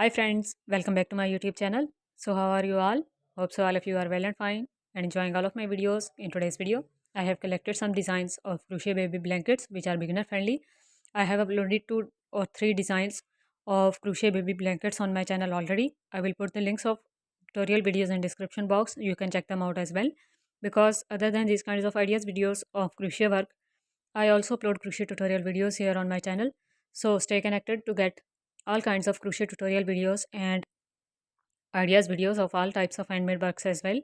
Hi friends, welcome back to my YouTube channel. So how are you all? Hope so all of you are well and fine and enjoying all of my videos. In today's video, I have collected some designs of crochet baby blankets which are beginner friendly. I have uploaded 2 or 3 designs of crochet baby blankets on my channel already. I will put the links of tutorial videos in description box. You can check them out as well. Because other than these kinds of ideas videos of crochet work, I also upload crochet tutorial videos here on my channel. So stay connected to get all kinds of crochet tutorial videos and ideas videos of all types of handmade works as well.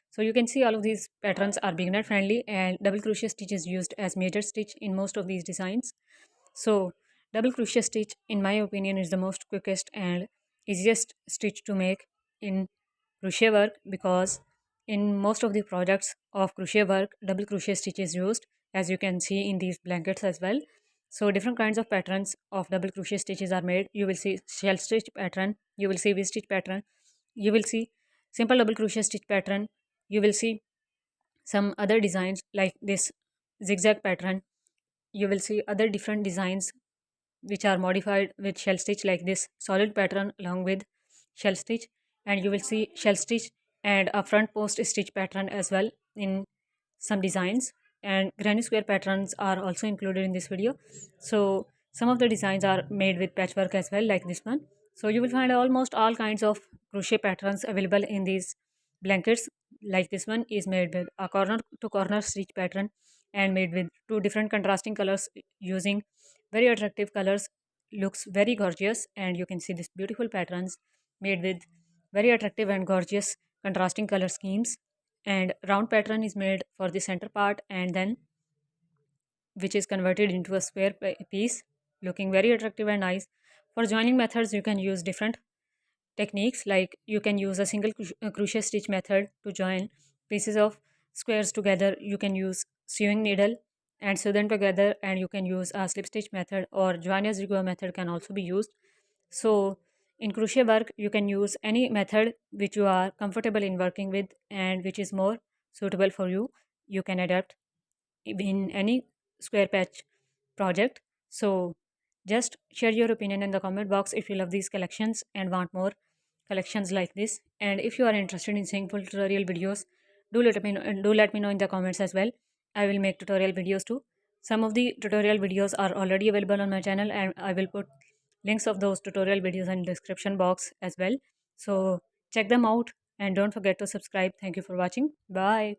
So you can see all of these patterns are beginner friendly and double crochet stitch is used as major stitch in most of these designs. So double crochet stitch in my opinion is the most quickest and easiest stitch to make in crochet work, because in most of the projects of crochet work double crochet stitch is used, as you can see in these blankets as well. So different kinds of patterns of double crochet stitches are made. You will see shell stitch pattern, you will see V stitch pattern, you will see simple double crochet stitch pattern, you will see some other designs like this zigzag pattern, you will see other different designs which are modified with shell stitch like this solid pattern along with shell stitch, and you will see shell stitch and a front post stitch pattern as well in some designs, and granny square patterns are also included in this video. So some of the designs are made with patchwork as well like this one. So you will find almost all kinds of crochet patterns available in these blankets. Like this one is made with a corner to corner stitch pattern and made with 2 different contrasting colors using very attractive colors, looks very gorgeous, and you can see these beautiful patterns made with very attractive and gorgeous contrasting color schemes. And round pattern is made for the center part and then which is converted into a square piece, looking very attractive and nice. For joining methods you can use different techniques, like you can use a single crochet stitch method to join pieces of squares together. You can use sewing needle and sew them together, and you can use a slip stitch method, or join as you go method can also be used. So in crochet work you can use any method which you are comfortable in working with and which is more suitable for you. You can adapt in any square patch project. So just share your opinion in the comment box if you love these collections and want more collections like this. And if you are interested in seeing full tutorial videos, do let me know in the comments as well. I will make tutorial videos too. Some of the tutorial videos are already available on my channel, and I will put links of those tutorial videos in description box as well. So check them out and don't forget to subscribe. Thank you for watching. Bye.